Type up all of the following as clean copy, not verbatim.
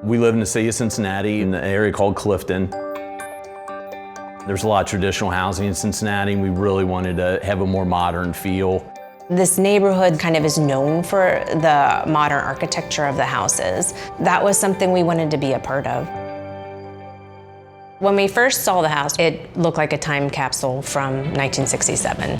We live in the city of Cincinnati in the area called Clifton. There's a lot of traditional housing in Cincinnati, and we really wanted to have a more modern feel. This neighborhood kind of is known for the modern architecture of the houses. That was something we wanted to be a part of. When we first saw the house, it looked like a time capsule from 1967.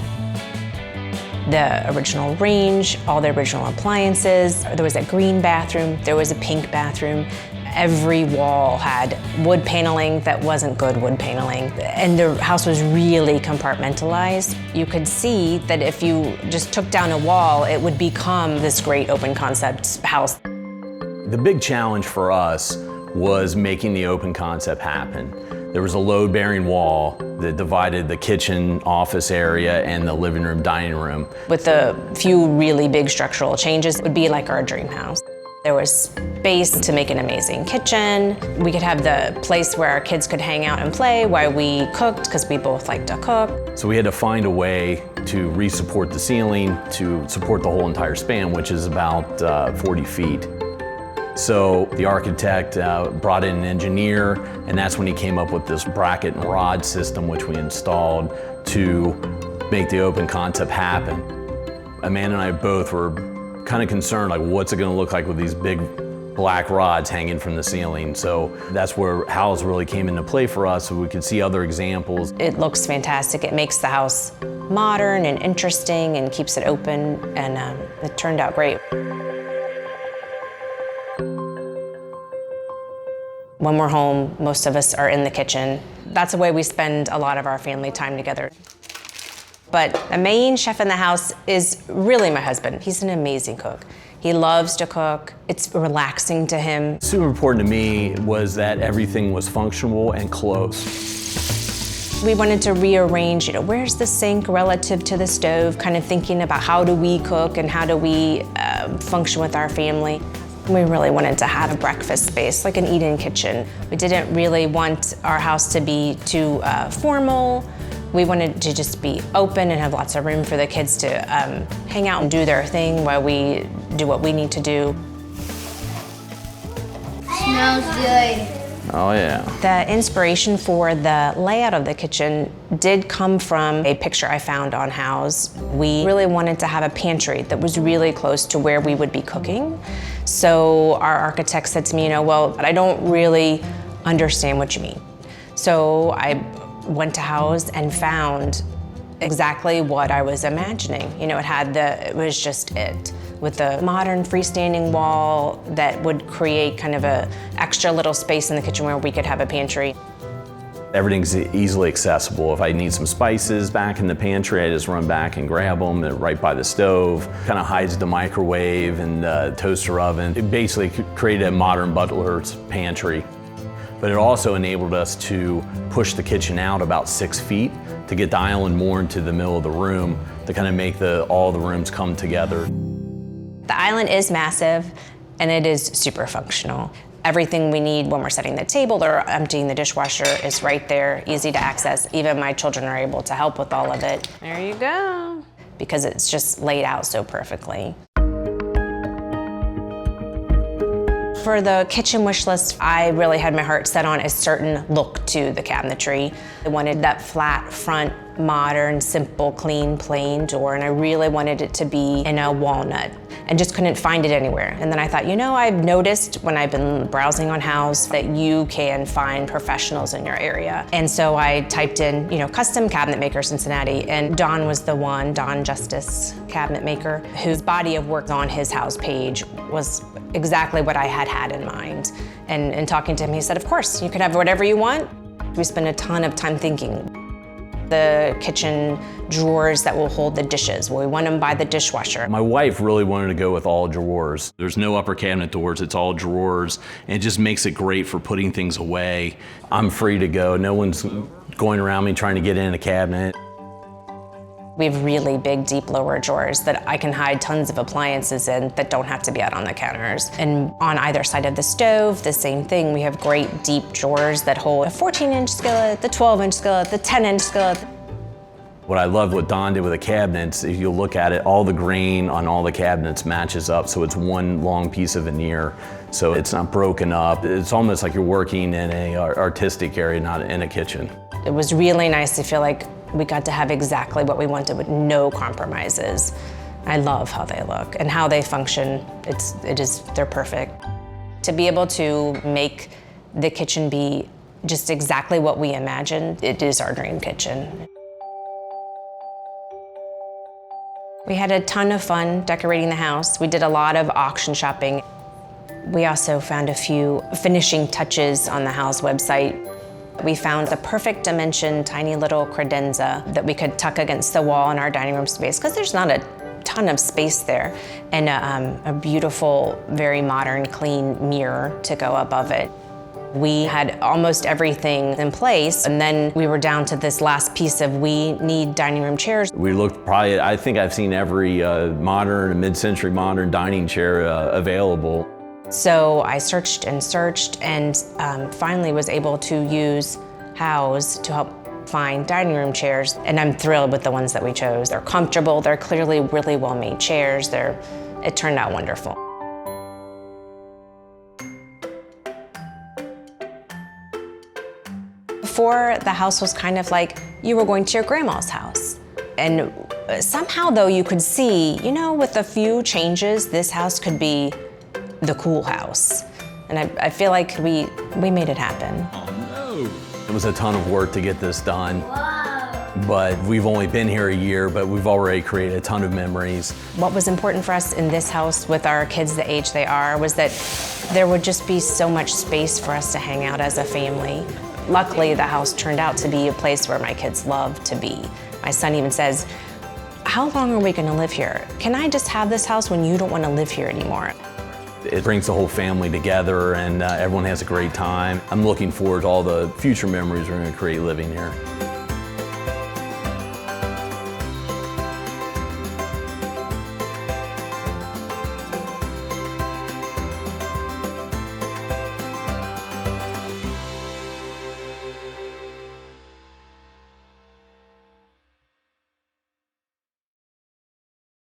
The original range, all the original appliances. There was a green bathroom, there was a pink bathroom. Every wall had wood paneling that wasn't good wood paneling. And the house was really compartmentalized. You could see that if you just took down a wall, it would become this great open concept house. The big challenge for us was making the open concept happen. There was a load-bearing wall that divided the kitchen office area and the living room, dining room. With a few really big structural changes, it would be like our dream house. There was space to make an amazing kitchen. We could have the place where our kids could hang out and play while we cooked, because we both like to cook. So we had to find a way to re-support the ceiling to support the whole entire span, which is about 40 feet. So the architect brought in an engineer, and that's when he came up with this bracket and rod system, which we installed to make the open concept happen. Amanda and I both were kind of concerned, like, what's it gonna look like with these big black rods hanging from the ceiling? So that's where howls really came into play for us, so we could see other examples. It looks fantastic. It makes the house modern and interesting and keeps it open, and it turned out great. When we're home, most of us are in the kitchen. That's the way we spend a lot of our family time together. But the main chef in the house is really my husband. He's an amazing cook. He loves to cook. It's relaxing to him. Super important to me was that everything was functional and close. We wanted to rearrange, where's the sink relative to the stove, kind of thinking about how do we cook and how do we function with our family. We really wanted to have a breakfast space, like an eat-in kitchen. We didn't really want our house to be too formal. We wanted to just be open and have lots of room for the kids to hang out and do their thing while we do what we need to do. Smells good. Oh yeah. The inspiration for the layout of the kitchen did come from a picture I found on Houzz. We really wanted to have a pantry that was really close to where we would be cooking. So our architect said to me, well, I don't really understand what you mean. So I went to Houzz and found exactly what I was imagining. It was just it. With a modern freestanding wall that would create kind of a extra little space in the kitchen where we could have a pantry. Everything's easily accessible. If I need some spices back in the pantry, I just run back and grab them. They're right by the stove. Kind of hides the microwave and the toaster oven. It basically created a modern butler's pantry. But it also enabled us to push the kitchen out about 6 feet to get the island more into the middle of the room to kind of make all the rooms come together. The island is massive, and it is super functional. Everything we need when we're setting the table or emptying the dishwasher is right there, easy to access. Even my children are able to help with all of it. There you go. Because it's just laid out so perfectly. For the kitchen wish list, I really had my heart set on a certain look to the cabinetry. I wanted that flat front, modern, simple, clean, plain door, and I really wanted it to be in a walnut, and just couldn't find it anywhere. And then I thought, I've noticed when I've been browsing on Houzz that you can find professionals in your area. And so I typed in, custom cabinet maker Cincinnati, and Don was the one, Don Justice cabinet maker, whose body of work on his Houzz page was exactly what I had in mind. And in talking to him, he said, of course, you could have whatever you want. We spent a ton of time thinking. The kitchen drawers that will hold the dishes. We want them by the dishwasher. My wife really wanted to go with all drawers. There's no upper cabinet doors, it's all drawers, and it just makes it great for putting things away. I'm free to go. No one's going around me trying to get in a cabinet. We have really big, deep lower drawers that I can hide tons of appliances in that don't have to be out on the counters. And on either side of the stove, the same thing. We have great, deep drawers that hold a 14-inch skillet, the 12-inch skillet, the 10-inch skillet. What I love what Don did with the cabinets, if you look at it, all the grain on all the cabinets matches up, so it's one long piece of veneer So it's not broken up. It's almost like you're working in a artistic area, not in a kitchen. It was really nice to feel like we got to have exactly what we wanted with no compromises. I love how they look and how they function. They're perfect. To be able to make the kitchen be just exactly what we imagined, it is our dream kitchen. We had a ton of fun decorating the house. We did a lot of auction shopping. We also found a few finishing touches on the house website. We found the perfect dimension, tiny little credenza that we could tuck against the wall in our dining room space, because there's not a ton of space there, and a beautiful, very modern, clean mirror to go above it. We had almost everything in place, and then we were down to this last piece of we need dining room chairs. We looked probably, I think I've seen every modern, mid-century modern dining chair available. So I searched and searched and finally was able to use House to help find dining room chairs, and I'm thrilled with the ones that we chose. They're comfortable, they're clearly really well-made chairs. It turned out wonderful. Before, the house was kind of like you were going to your grandma's house. And somehow, though, you could see, with a few changes, this house could be the cool house. And I feel like we made it happen. Oh, no. It was a ton of work to get this done. But we've only been here a year, but we've already created a ton of memories. What was important for us in this house with our kids the age they are was that there would just be so much space for us to hang out as a family. Luckily, the house turned out to be a place where my kids love to be. My son even says, how long are we gonna live here? Can I just have this house when you don't wanna live here anymore? It brings the whole family together, and everyone has a great time. I'm looking forward to all the future memories we're gonna create living here.